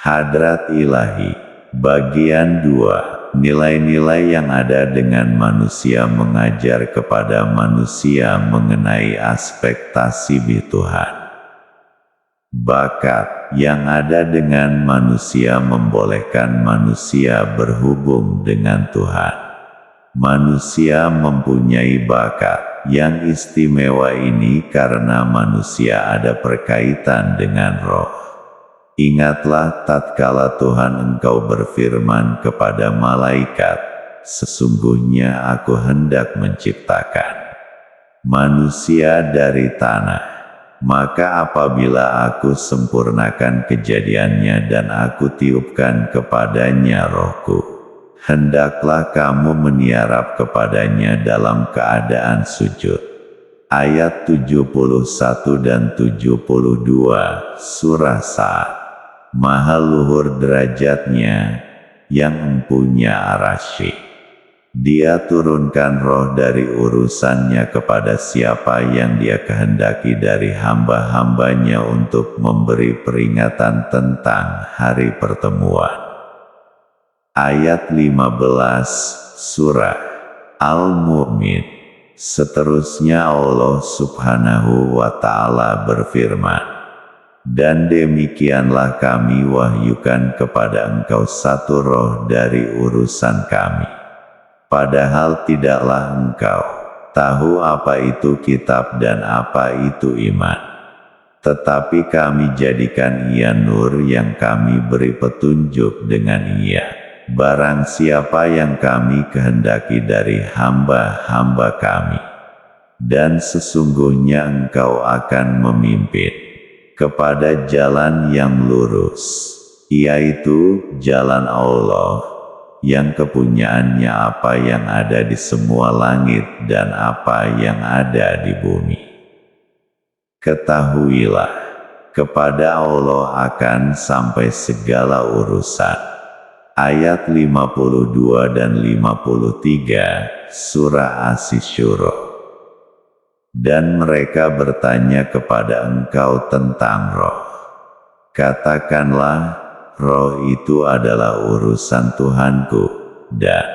Hadrat Ilahi. Bagian 2. Nilai-nilai yang ada dengan manusia mengajar kepada manusia mengenai aspek tasbih Tuhan. Bakat yang ada dengan manusia membolehkan manusia berhubung dengan Tuhan. Manusia mempunyai bakat yang istimewa ini karena manusia ada berkaitan dengan roh. Ingatlah tatkala Tuhan engkau berfirman kepada malaikat, sesungguhnya aku hendak menciptakan manusia dari tanah. Maka apabila aku sempurnakan kejadiannya dan aku tiupkan kepadanya rohku, hendaklah kamu meniarap kepadanya dalam keadaan sujud. Ayat 71 dan 72 Surah Sa'ad. Maha luhur derajatnya, yang empunya arasy. Dia turunkan roh dari urusannya kepada siapa yang dia kehendaki dari hamba-hambanya untuk memberi peringatan tentang hari pertemuan. Ayat 15 Surah Al-Mu'min. Seterusnya Allah Subhanahu wa Ta'ala berfirman, dan demikianlah kami wahyukan kepada engkau satu roh dari urusan kami. Padahal tidaklah engkau tahu apa itu kitab dan apa itu iman. Tetapi kami jadikan ia nur yang kami beri petunjuk dengan ia. Barang siapa yang kami kehendaki dari hamba-hamba kami. Dan sesungguhnya engkau akan memimpin kepada jalan yang lurus, yaitu jalan Allah, yang kepunyaannya apa yang ada di semua langit dan apa yang ada di bumi. Ketahuilah, kepada Allah akan sampai segala urusan. Ayat 52 dan 53 Surah Asy-Syura. Dan mereka bertanya kepada engkau tentang roh. Katakanlah, roh itu adalah urusan Tuhanku, dan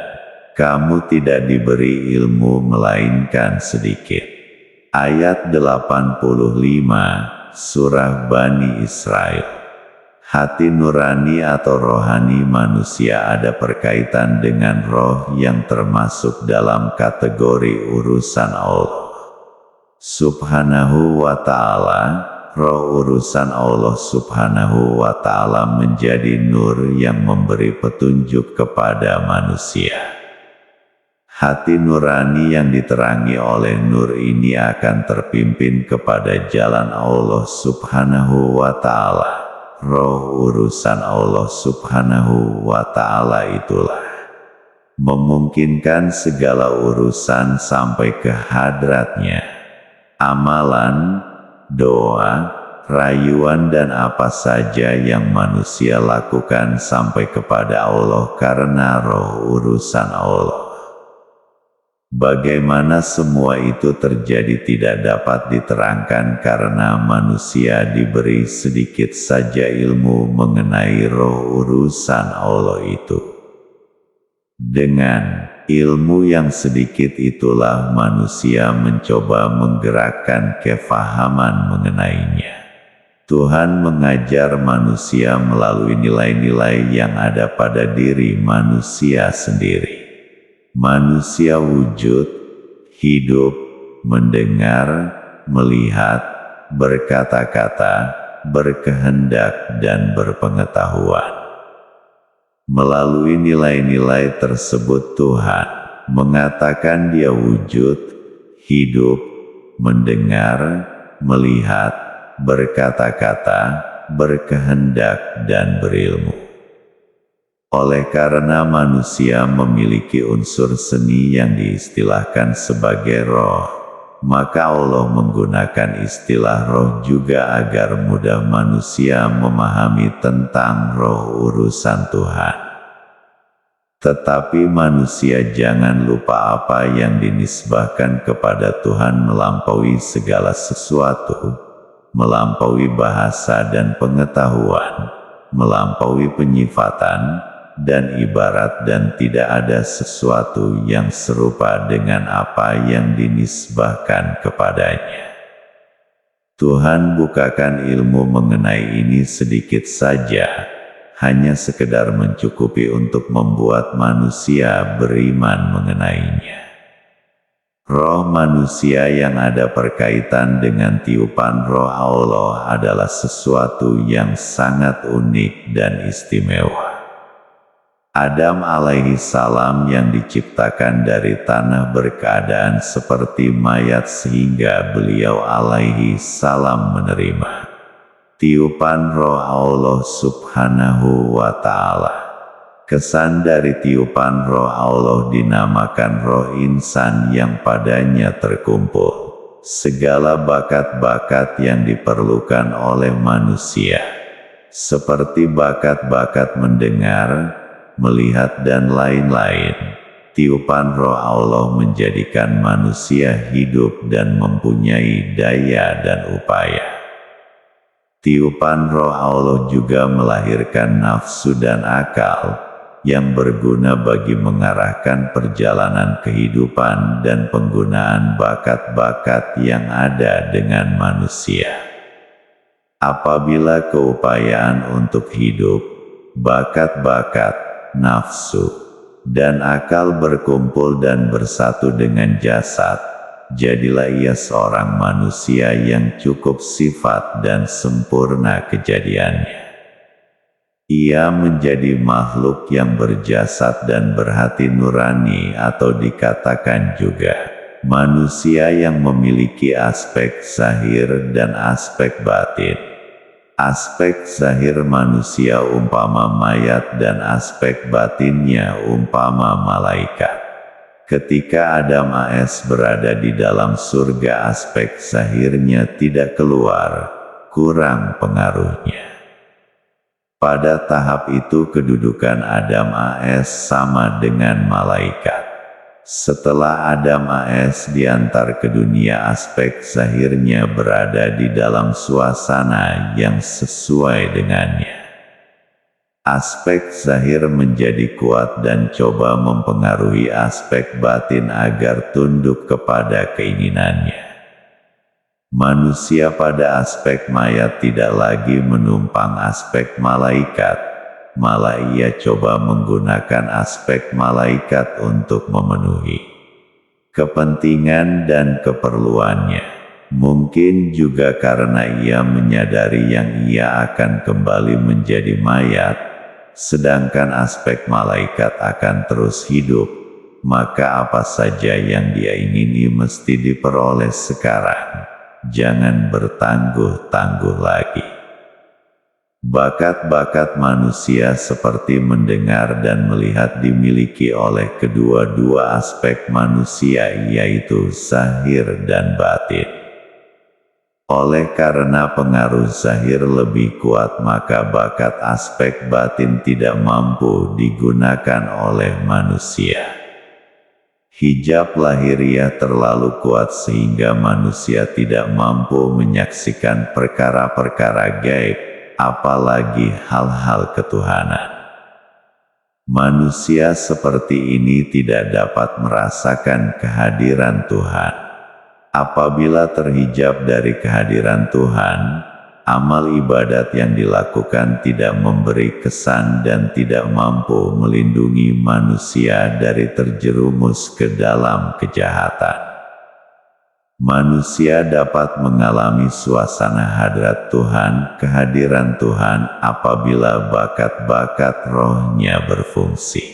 kamu tidak diberi ilmu melainkan sedikit. Ayat 85 Surah Bani Israil. Hati nurani atau rohani manusia ada berkaitan dengan roh yang termasuk dalam kategori urusan Allah Subhanahu wa Ta'ala. Roh urusan Allah Subhanahu wa Ta'ala menjadi nur yang memberi petunjuk kepada manusia. Hati nurani yang diterangi oleh nur ini akan terpimpin kepada jalan Allah Subhanahu wa Ta'ala. Roh urusan Allah Subhanahu wa Ta'ala itulah memungkinkan segala urusan sampai ke hadratnya. Amalan, doa, rayuan dan apa saja yang manusia lakukan sampai kepada Allah karena roh urusan Allah. Bagaimana semua itu terjadi tidak dapat diterangkan karena manusia diberi sedikit saja ilmu mengenai roh urusan Allah itu. Dengan ilmu yang sedikit itulah manusia mencoba menggerakkan kefahaman mengenainya. Tuhan mengajar manusia melalui nilai-nilai yang ada pada diri manusia sendiri. Manusia wujud, hidup, mendengar, melihat, berkata-kata, berkehendak dan berpengetahuan. Melalui nilai-nilai tersebut Tuhan mengatakan Dia wujud, hidup, mendengar, melihat, berkata-kata, berkehendak dan berilmu. Oleh karena manusia memiliki unsur seni yang diistilahkan sebagai roh, maka Allah menggunakan istilah roh juga agar mudah manusia memahami tentang roh urusan Tuhan. Tetapi manusia jangan lupa apa yang dinisbahkan kepada Tuhan melampaui segala sesuatu, melampaui bahasa dan pengetahuan, melampaui penyifatan, dan ibarat dan tidak ada sesuatu yang serupa dengan apa yang dinisbahkan kepadanya. Tuhan bukakan ilmu mengenai ini sedikit saja, hanya sekedar mencukupi untuk membuat manusia beriman mengenainya. Roh manusia yang ada perkaitan dengan tiupan roh Allah adalah sesuatu yang sangat unik dan istimewa. Adam alaihi salam yang diciptakan dari tanah berkeadaan seperti mayat sehingga beliau alaihi salam menerima tiupan roh Allah subhanahu wa ta'ala. Kesan dari tiupan roh Allah dinamakan roh insan yang padanya terkumpul segala bakat-bakat yang diperlukan oleh manusia, seperti bakat-bakat mendengar, melihat dan lain-lain. Tiupan roh Allah menjadikan manusia hidup dan mempunyai daya dan upaya. Tiupan roh Allah juga melahirkan nafsu dan akal, yang berguna bagi mengarahkan perjalanan kehidupan dan penggunaan bakat-bakat yang ada dengan manusia. Apabila keupayaan untuk hidup, bakat-bakat, nafsu, dan akal berkumpul dan bersatu dengan jasad, jadilah ia seorang manusia yang cukup sifat dan sempurna kejadiannya. Ia menjadi makhluk yang berjasad dan berhati nurani, atau dikatakan juga manusia yang memiliki aspek zahir dan aspek batin. Aspek zahir manusia umpama mayat dan aspek batinnya umpama malaikat. Ketika Adam AS berada di dalam surga, aspek zahirnya tidak keluar, kurang pengaruhnya. Pada tahap itu kedudukan Adam AS sama dengan malaikat. Setelah Adam AS diantar ke dunia, aspek zahirnya berada di dalam suasana yang sesuai dengannya. Aspek zahir menjadi kuat dan coba mempengaruhi aspek batin agar tunduk kepada keinginannya. Manusia pada aspek mayat tidak lagi menumpang aspek malaikat, malah ia coba menggunakan aspek malaikat untuk memenuhi kepentingan dan keperluannya. Mungkin juga karena ia menyadari yang ia akan kembali menjadi mayat, sedangkan aspek malaikat akan terus hidup, maka apa saja yang dia ingini mesti diperoleh sekarang. Jangan bertangguh-tangguh lagi. Bakat-bakat manusia seperti mendengar dan melihat dimiliki oleh kedua-dua aspek manusia, yaitu zahir dan batin. Oleh karena pengaruh zahir lebih kuat, maka bakat aspek batin tidak mampu digunakan oleh manusia. Hijab lahiriah terlalu kuat sehingga manusia tidak mampu menyaksikan perkara-perkara gaib, apalagi hal-hal ketuhanan. Manusia seperti ini tidak dapat merasakan kehadiran Tuhan. Apabila terhijab dari kehadiran Tuhan, amal ibadat yang dilakukan tidak memberi kesan dan tidak mampu melindungi manusia dari terjerumus ke dalam kejahatan. Manusia dapat mengalami suasana hadrat Tuhan, kehadiran Tuhan, apabila bakat-bakat rohnya berfungsi.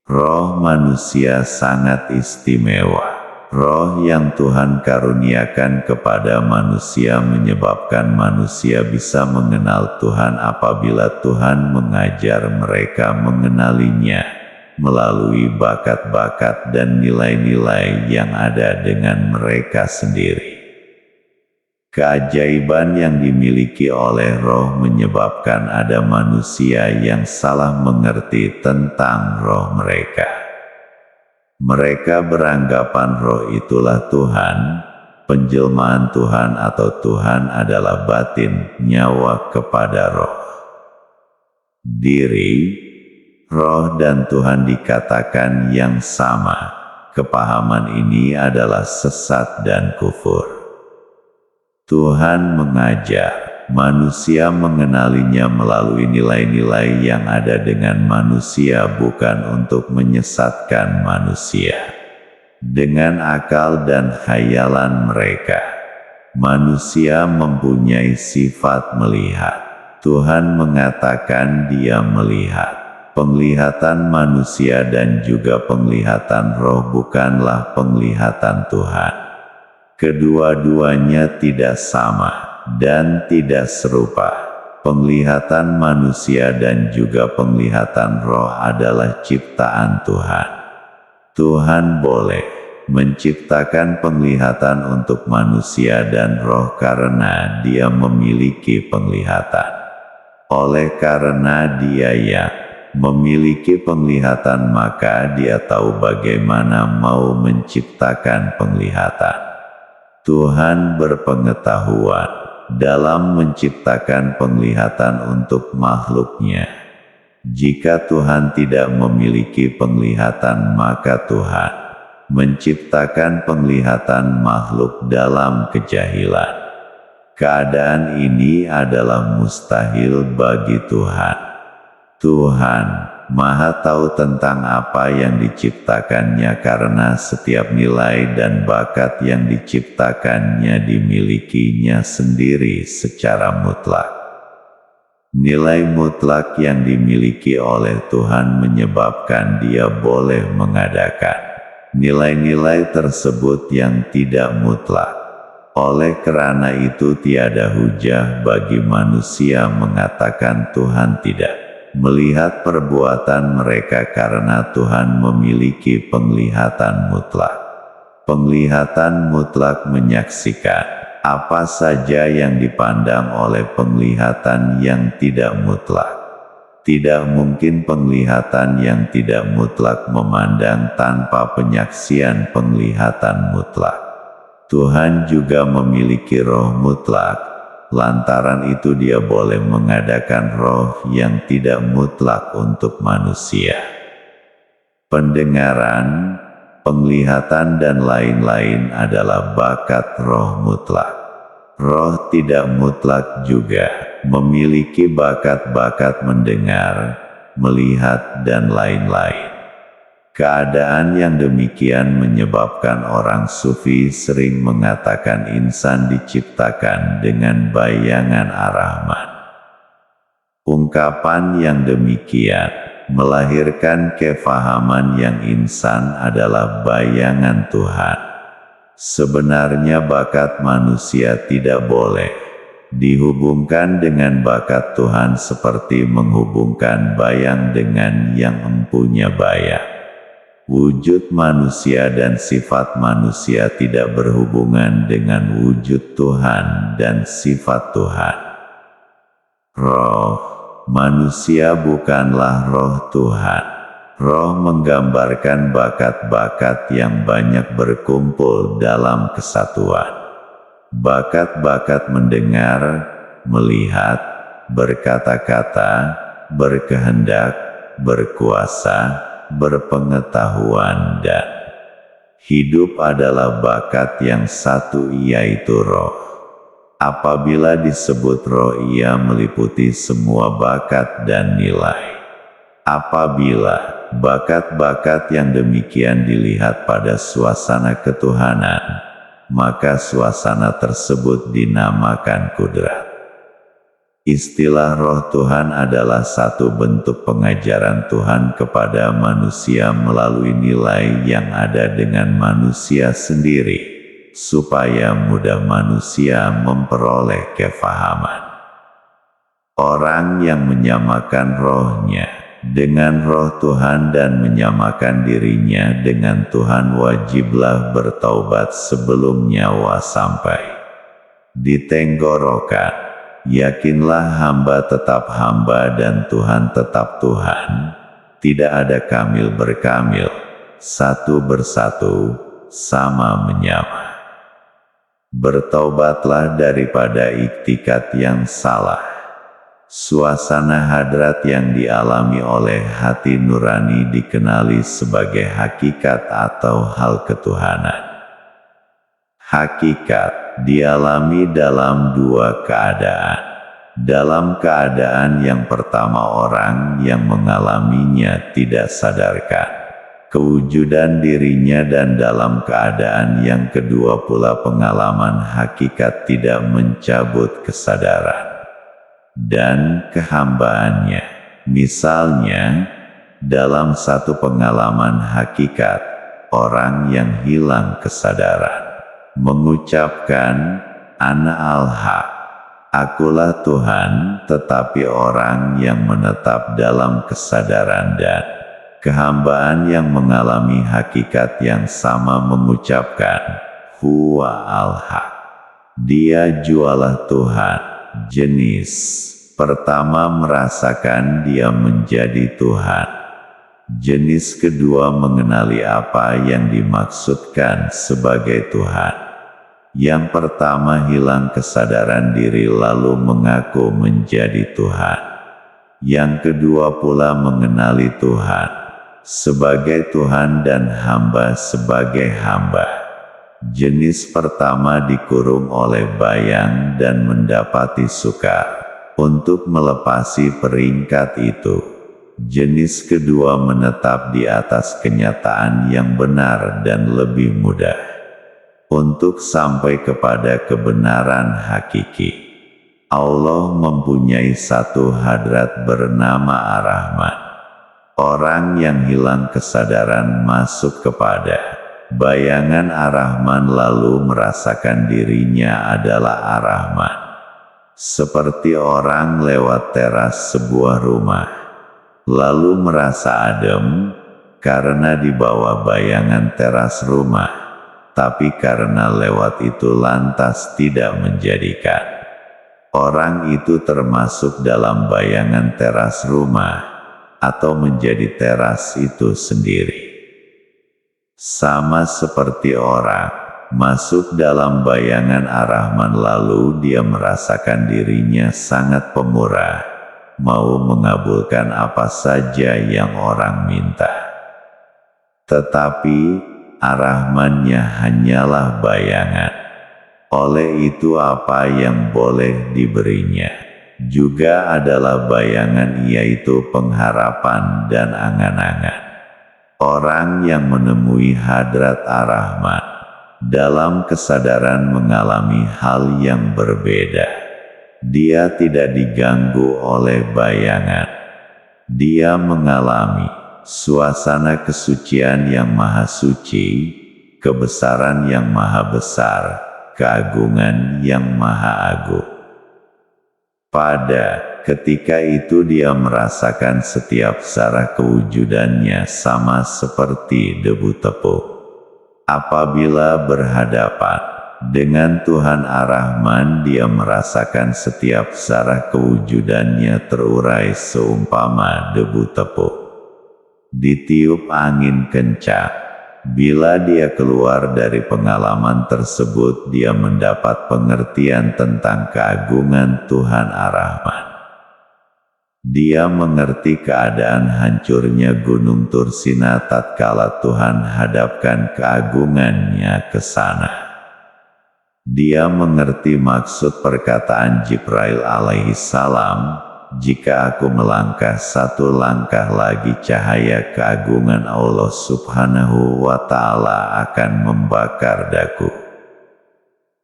Roh manusia sangat istimewa. Roh yang Tuhan karuniakan kepada manusia menyebabkan manusia bisa mengenal Tuhan apabila Tuhan mengajar mereka mengenalinya melalui bakat-bakat dan nilai-nilai yang ada dengan mereka sendiri. Keajaiban yang dimiliki oleh roh menyebabkan ada manusia yang salah mengerti tentang roh mereka. Mereka beranggapan roh itulah Tuhan, penjelmaan Tuhan atau Tuhan adalah batin, nyawa kepada roh. diri, roh dan Tuhan dikatakan yang sama. Kepahaman ini adalah sesat dan kufur. Tuhan mengajar manusia mengenalinya melalui nilai-nilai yang ada dengan manusia, bukan untuk menyesatkan manusia. Dengan akal dan khayalan mereka, manusia mempunyai sifat melihat. Tuhan mengatakan Dia melihat. Penglihatan manusia dan juga penglihatan roh bukanlah penglihatan Tuhan. Kedua-duanya tidak sama dan tidak serupa. Penglihatan manusia dan juga penglihatan roh adalah ciptaan Tuhan. Tuhan boleh menciptakan penglihatan untuk manusia dan roh karena Dia memiliki penglihatan. Oleh karena Dia yang memiliki penglihatan, maka Dia tahu bagaimana mau menciptakan penglihatan. Tuhan berpengetahuan dalam menciptakan penglihatan untuk makhluknya. Jika Tuhan tidak memiliki penglihatan, maka Tuhan menciptakan penglihatan makhluk dalam kejahilan. Keadaan ini adalah mustahil bagi Tuhan. Tuhan Maha tahu tentang apa yang diciptakannya karena setiap nilai dan bakat yang diciptakannya dimilikinya sendiri secara mutlak. Nilai mutlak yang dimiliki oleh Tuhan menyebabkan Dia boleh mengadakan nilai-nilai tersebut yang tidak mutlak. Oleh karena itu tiada hujah bagi manusia mengatakan Tuhan tidak melihat perbuatan mereka karena Tuhan memiliki penglihatan mutlak. Penglihatan mutlak menyaksikan apa saja yang dipandang oleh penglihatan yang tidak mutlak. Tidak mungkin penglihatan yang tidak mutlak memandang tanpa penyaksian penglihatan mutlak. Tuhan juga memiliki roh mutlak. Lantaran itu Dia boleh mengadakan roh yang tidak mutlak untuk manusia. Pendengaran, penglihatan dan lain-lain adalah bakat roh mutlak. Roh tidak mutlak juga memiliki bakat-bakat mendengar, melihat dan lain-lain. Keadaan yang demikian menyebabkan orang sufi sering mengatakan insan diciptakan dengan bayangan Ar-Rahman. Ungkapan yang demikian melahirkan kefahaman yang insan adalah bayangan Tuhan. Sebenarnya bakat manusia tidak boleh dihubungkan dengan bakat Tuhan seperti menghubungkan bayang dengan yang empunya bayang. Wujud manusia dan sifat manusia tidak berhubungan dengan wujud Tuhan dan sifat Tuhan. Roh manusia bukanlah roh Tuhan. Roh menggambarkan bakat-bakat yang banyak berkumpul dalam kesatuan. Bakat-bakat mendengar, melihat, berkata-kata, berkehendak, berkuasa, berpengetahuan dan hidup adalah bakat yang satu, yaitu roh. Apabila disebut roh, ia meliputi semua bakat dan nilai. Apabila bakat-bakat yang demikian dilihat pada suasana ketuhanan, maka suasana tersebut dinamakan kudrat. Istilah roh Tuhan adalah satu bentuk pengajaran Tuhan kepada manusia melalui nilai yang ada dengan manusia sendiri, supaya mudah manusia memperoleh kefahaman. Orang yang menyamakan rohnya dengan roh Tuhan dan menyamakan dirinya dengan Tuhan wajiblah bertaubat sebelum nyawa sampai di tenggorokan. Yakinlah hamba tetap hamba dan Tuhan tetap Tuhan. Tidak ada kamil berkamil, satu bersatu, sama menyama. Bertaubatlah daripada iktikat yang salah. Suasana hadrat yang dialami oleh hati nurani dikenali sebagai hakikat atau hal ketuhanan. Hakikat dialami dalam dua keadaan. Dalam keadaan yang pertama, orang yang mengalaminya tidak sadarkan kewujudan dirinya, dan dalam keadaan yang kedua pula pengalaman hakikat tidak mencabut kesadaran dan kehambaannya. Misalnya, dalam satu pengalaman hakikat, orang yang hilang kesadaran mengucapkan, "Ana al-Haq, akulah Tuhan," tetapi orang yang menetap dalam kesadaran dan kehambaan yang mengalami hakikat yang sama mengucapkan, "Huwa al-Haq, dia jualah Tuhan." Jenis pertama merasakan dia menjadi Tuhan. Jenis kedua mengenali apa yang dimaksudkan sebagai Tuhan. Yang pertama hilang kesadaran diri lalu mengaku menjadi Tuhan. Yang kedua pula mengenali Tuhan sebagai Tuhan dan hamba sebagai hamba. Jenis pertama dikurung oleh bayang dan mendapati sukar untuk melepasi peringkat itu. Jenis kedua menetap di atas kenyataan yang benar dan lebih mudah untuk sampai kepada kebenaran hakiki. Allah mempunyai satu hadrat bernama Ar-Rahman. Orang yang hilang kesadaran masuk kepada bayangan Ar-Rahman lalu merasakan dirinya adalah Ar-Rahman. Seperti orang lewat teras sebuah rumah, lalu merasa adem karena di bawah bayangan teras rumah, tapi karena lewat itu lantas tidak menjadikan orang itu termasuk dalam bayangan teras rumah atau menjadi teras itu sendiri. Sama seperti orang masuk dalam bayangan Ar-Rahman lalu dia merasakan dirinya sangat pemurah, mau mengabulkan apa saja yang orang minta. Tetapi Ar-Rahmannya hanyalah bayangan. Oleh itu apa yang boleh diberinya juga adalah bayangan, yaitu pengharapan dan angan-angan. Orang yang menemui hadrat Ar-Rahman dalam kesadaran mengalami hal yang berbeda. Dia tidak diganggu oleh bayangan. Dia mengalami suasana kesucian yang maha suci, kebesaran yang maha besar, keagungan yang maha agung. Pada ketika itu dia merasakan setiap zarah kewujudannya sama seperti debu tepung. Apabila berhadapan dengan Tuhan Ar-Rahman, dia merasakan setiap zarah kewujudannya terurai seumpama debu tepung ditiup angin kencang. Bila dia keluar dari pengalaman tersebut, dia mendapat pengertian tentang keagungan Tuhan Ar-Rahman. Dia mengerti keadaan hancurnya Gunung Tursina tatkala Tuhan hadapkan keagungannya ke sana. Dia mengerti maksud perkataan Jibril alaihi salam, "Jika aku melangkah satu langkah lagi, cahaya keagungan Allah subhanahu wa ta'ala akan membakar daku."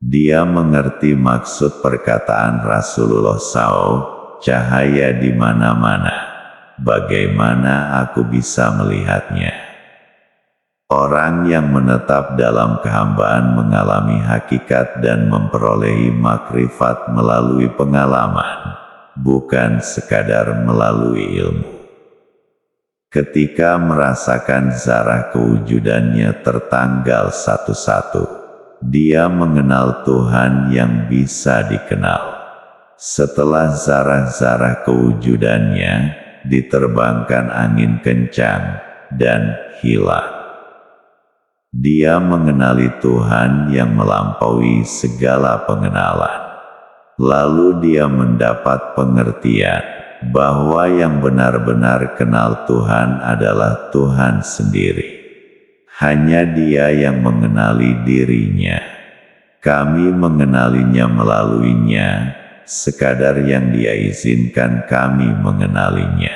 Dia mengerti maksud perkataan Rasulullah SAW, "Cahaya di mana-mana, bagaimana aku bisa melihatnya?" Orang yang menetap dalam kehambaan mengalami hakikat dan memperolehi makrifat melalui pengalaman, bukan sekadar melalui ilmu. Ketika merasakan zarah kewujudannya tertanggal satu-satu, dia mengenal Tuhan yang bisa dikenal. Setelah zarah-zarah kewujudannya diterbangkan angin kencang dan hilang, dia mengenali Tuhan yang melampaui segala pengenalan. Lalu dia mendapat pengertian bahwa yang benar-benar kenal Tuhan adalah Tuhan sendiri. Hanya Dia yang mengenali dirinya. Kami mengenalinya melaluinya, sekadar yang Dia izinkan kami mengenalinya.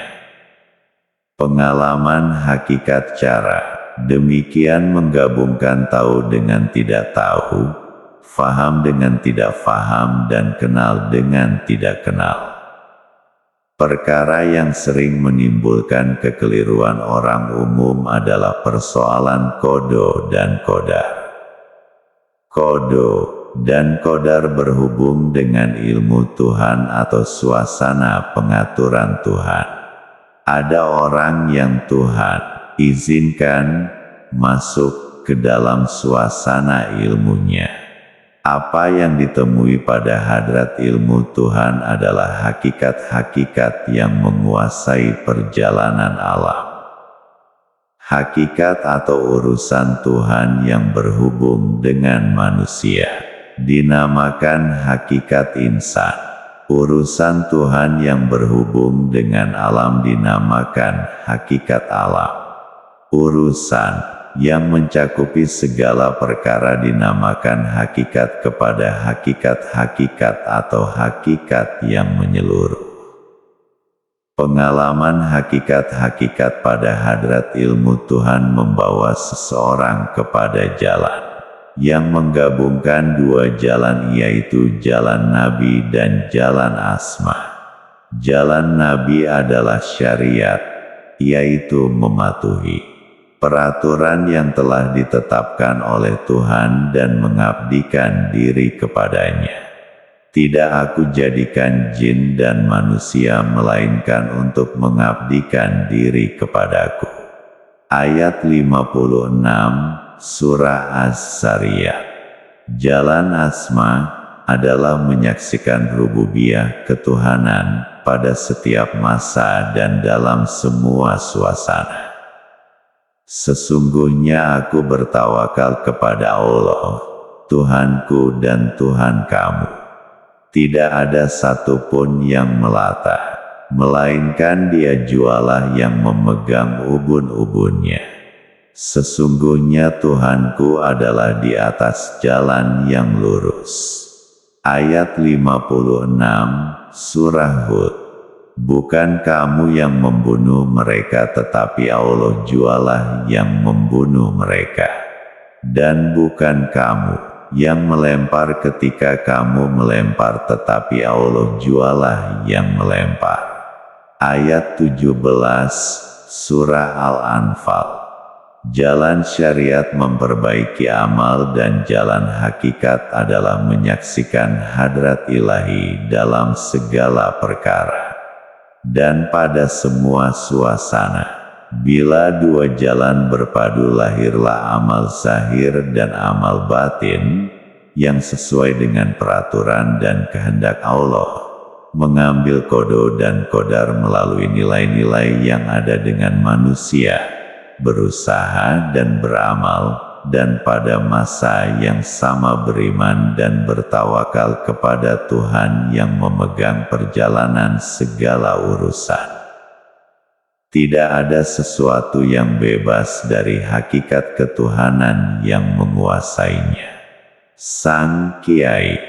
Pengalaman hakikat cara, demikian menggabungkan tahu dengan tidak tahu, faham dengan tidak faham dan kenal dengan tidak kenal. Perkara yang sering menimbulkan kekeliruan orang umum adalah persoalan kodo dan kodar. Kodo dan kodar berhubung dengan ilmu Tuhan atau suasana pengaturan Tuhan. Ada orang yang Tuhan izinkan masuk ke dalam suasana ilmunya. Apa yang ditemui pada hadrat ilmu Tuhan adalah hakikat-hakikat yang menguasai perjalanan alam. Hakikat atau urusan Tuhan yang berhubung dengan manusia dinamakan hakikat insan. Urusan Tuhan yang berhubung dengan alam dinamakan hakikat alam. Urusan yang mencakupi segala perkara dinamakan hakikat kepada hakikat-hakikat atau hakikat yang menyeluruh. Pengalaman hakikat-hakikat pada hadrat ilmu Tuhan membawa seseorang kepada jalan yang menggabungkan dua jalan, yaitu jalan Nabi dan jalan Asma. Jalan Nabi adalah syariat, yaitu mematuhi peraturan yang telah ditetapkan oleh Tuhan dan mengabdikan diri kepadanya. Tidak aku jadikan jin dan manusia melainkan untuk mengabdikan diri kepadaku. Ayat 56, Surah Az-Zariyat. Jalan Asma adalah menyaksikan rububiyah ketuhanan pada setiap masa dan dalam semua suasana. Sesungguhnya aku bertawakal kepada Allah, Tuhanku dan Tuhan kamu. Tidak ada satupun yang melata, melainkan Dia jualah yang memegang ubun-ubunnya. Sesungguhnya Tuhanku adalah di atas jalan yang lurus. Ayat 56, Surah Hud. Bukan kamu yang membunuh mereka, tetapi Allah jualah yang membunuh mereka. Dan bukan kamu yang melempar ketika kamu melempar, tetapi Allah jualah yang melempar. Ayat 17, Surah Al-Anfal. Jalan syariat memperbaiki amal dan jalan hakikat adalah menyaksikan hadrat ilahi dalam segala perkara dan pada semua suasana. Bila dua jalan berpadu, lahirlah amal zahir dan amal batin yang sesuai dengan peraturan dan kehendak Allah. Mengambil kodo dan kodar melalui nilai-nilai yang ada dengan manusia, berusaha dan beramal, dan pada masa yang sama beriman dan bertawakal kepada Tuhan yang memegang perjalanan segala urusan. Tidak ada sesuatu yang bebas dari hakikat ketuhanan yang menguasainya. Sang Kiai